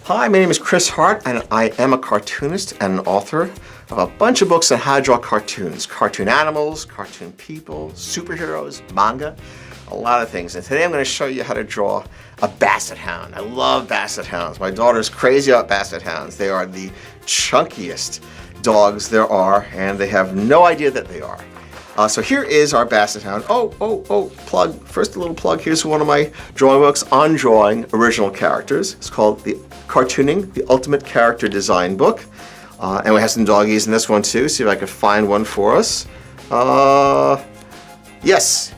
Hi, my name is Chris Hart, and I am a cartoonist and an author of a bunch of books on how to draw cartoons. Cartoon animals, cartoon people, superheroes, manga, a lot of things. And today I'm going to show you how to draw a Basset Hound. I love Basset Hounds. My daughter's crazy about Basset Hounds. They are the chunkiest dogs there are, and they have no idea that they are. So here is our Basset Hound. Plug. First a little plug. Here's one of my drawing books on drawing original characters. It's called the Cartooning, the Ultimate Character Design Book. And we have some doggies in this one too. See if I can find one for us. Yes,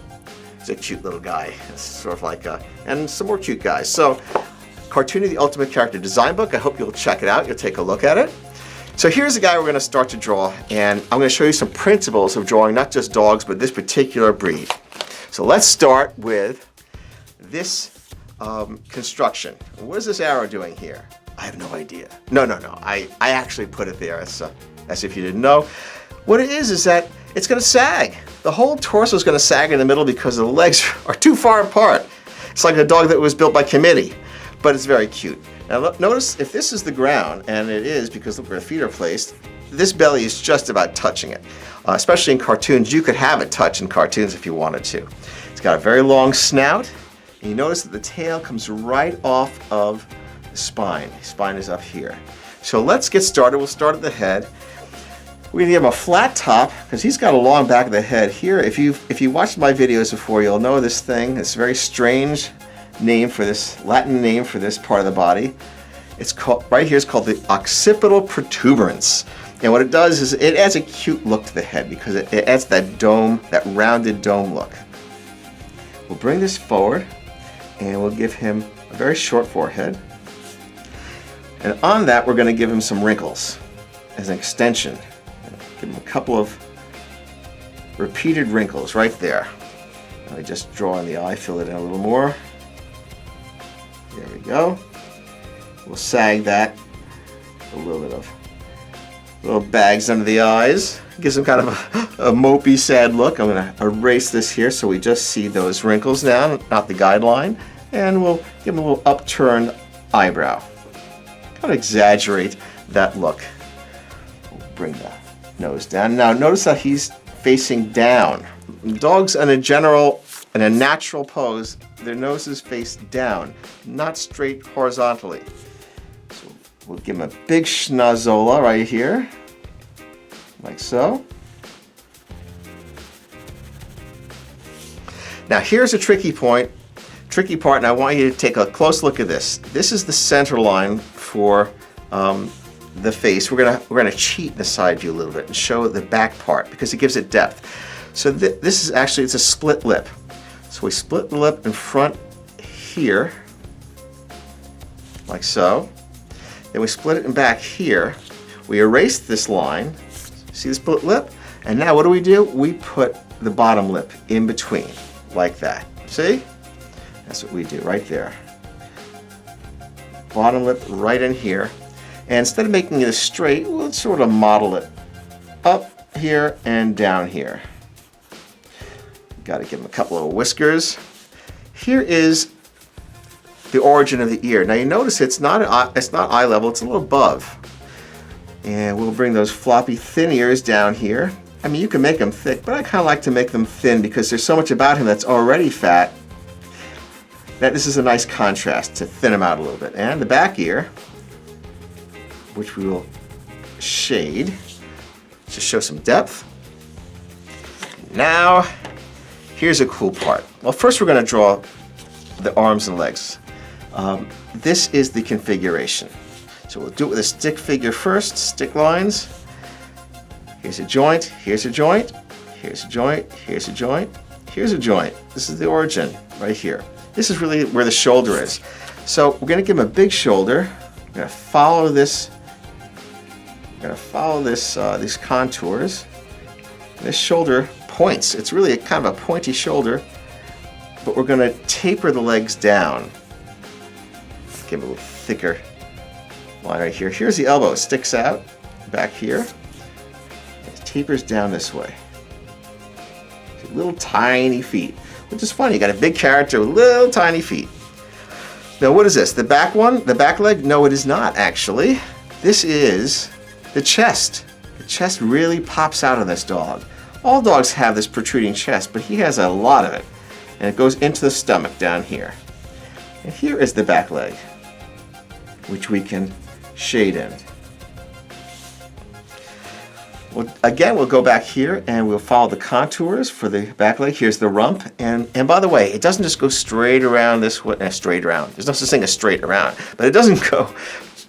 he's a cute little guy. It's sort of like and some more cute guys. So Cartooning, the Ultimate Character Design Book. I hope you'll check it out. You'll take a look at it. So here's the guy we're going to start to draw, and I'm going to show you some principles of drawing not just dogs, but this particular breed. So let's start with this construction. What is this arrow doing here? I have no idea. No. I actually put it there as if you didn't know. What it is that it's going to sag. The whole torso is going to sag in the middle because the legs are too far apart. It's like a dog that was built by committee, but it's very cute. Now notice if this is the ground, and it is because look where the feet are placed, this belly is just about touching it. Especially in cartoons, you could have it touch in cartoons if you wanted to. It's got a very long snout, and you notice that the tail comes right off of the spine. The spine is up here. So let's get started. We'll start at the head. We're going to give him a flat top because he's got a long back of the head. Here, if you watched my videos before, you'll know this thing. It's very strange name for this, Latin name for this part of the body. It's called, right here, it's called the occipital protuberance. And what it does is it adds a cute look to the head because it adds that dome, that rounded dome look. We'll bring this forward and we'll give him a very short forehead. And on that, we're going to give him some wrinkles as an extension. Give him a couple of repeated wrinkles right there. Let me just draw in the eye, fill it in a little more. There we go. We'll sag that. A little bit of little bags under the eyes. Gives them kind of a mopey, sad look. I'm going to erase this here so we just see those wrinkles now, not the guideline. And we'll give him a little upturned eyebrow. Kind of exaggerate that look. We'll bring the nose down. Now notice that he's facing down. Dogs in a natural pose, their noses face down, not straight horizontally. So we'll give him a big schnozola right here, like so. Now here's a tricky part, and I want you to take a close look at this. This is the center line for the face. We're gonna cheat the side view a little bit and show the back part because it gives it depth. So this is actually, it's a split lip. So we split the lip in front here, like so. Then we split it in back here. We erase this line. See the split lip? And now what do? We put the bottom lip in between, like that. See? That's what we do right there. Bottom lip right in here. And instead of making it straight, we'll sort of model it up here and down here. Got to give him a couple of whiskers. Here is the origin of the ear. Now you notice it's not eye level, it's a little above. And we'll bring those floppy thin ears down here. I mean, you can make them thick, but I kind of like to make them thin because there's so much about him that's already fat that this is a nice contrast to thin him out a little bit. And the back ear, which we will shade to show some depth. Now, here's a cool part. Well, first we're going to draw the arms and legs. This is the configuration. So we'll do it with a stick figure first, stick lines. Here's a joint, here's a joint, here's a joint, here's a joint, here's a joint. This is the origin right here. This is really where the shoulder is. So we're going to give him a big shoulder. We're going to follow this. We're going to follow these contours. This shoulder points. It's really kind of a pointy shoulder, but we're going to taper the legs down. Give him a little thicker line right here. Here's the elbow. It sticks out back here. It tapers down this way. Little tiny feet, which is funny. You got a big character with little tiny feet. Now what is this? The back one? The back leg? No, it is not actually. This is the chest. The chest really pops out of this dog. All dogs have this protruding chest, but he has a lot of it. And it goes into the stomach down here. And here is the back leg, which we can shade in. Well, again, we'll go back here and we'll follow the contours for the back leg. Here's the rump. And by the way, it doesn't just go straight around this way, straight around. There's no such thing as straight around, but it doesn't go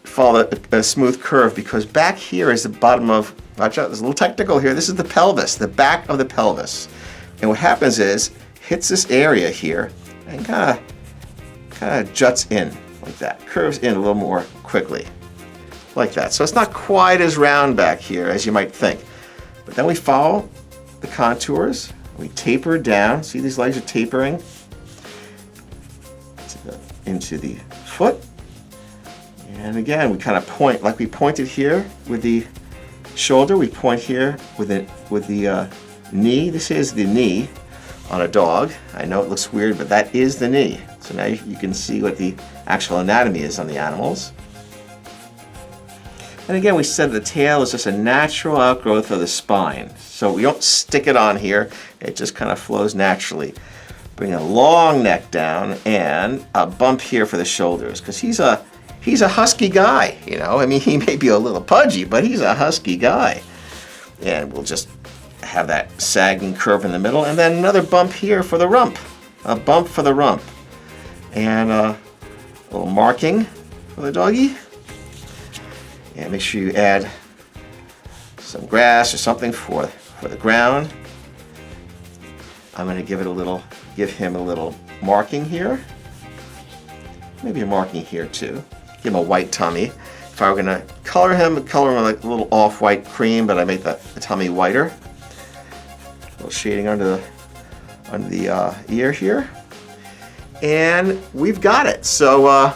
follow a smooth curve, because back here is the bottom of, watch out, there's a little technical here. This is the pelvis, the back of the pelvis. And what happens is, hits this area here and kind of juts in like that, curves in a little more quickly, like that. So it's not quite as round back here as you might think. But then we follow the contours, we taper down. See, these legs are tapering into the foot. And again, we kind of point, like we pointed here with the shoulder, we point here with the knee. This is the knee on a dog. I know it looks weird, but that is the knee. So now you can see what the actual anatomy is on the animals. And again, we said the tail is just a natural outgrowth of the spine. So we don't stick it on here, it just kind of flows naturally. Bring a long neck down and a bump here for the shoulders, because he's a husky guy, you know. I mean, he may be a little pudgy, but he's a husky guy. And we'll just have that sagging curve in the middle, and then another bump here for the rump. A bump for the rump. And a little marking for the doggy. And make sure you add some grass or something for the ground. I'm going to give him a little marking here. Maybe a marking here too. Give him a white tummy. If I were going to color him like a little off-white cream, but I make the tummy whiter. A little shading under the ear here. And we've got it. So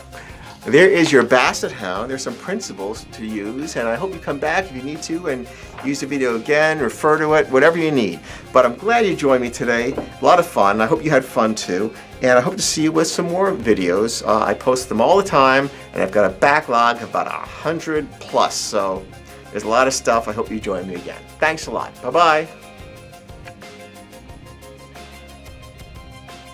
there is your Basset Hound. There's some principles to use, and I hope you come back if you need to and use the video again, refer to it, whatever you need. But I'm glad you joined me today. A lot of fun. I hope you had fun too. And I hope to see you with some more videos. I post them all the time, and I've got a backlog of about 100 plus. So there's a lot of stuff. I hope you join me again. Thanks a lot. Bye-bye.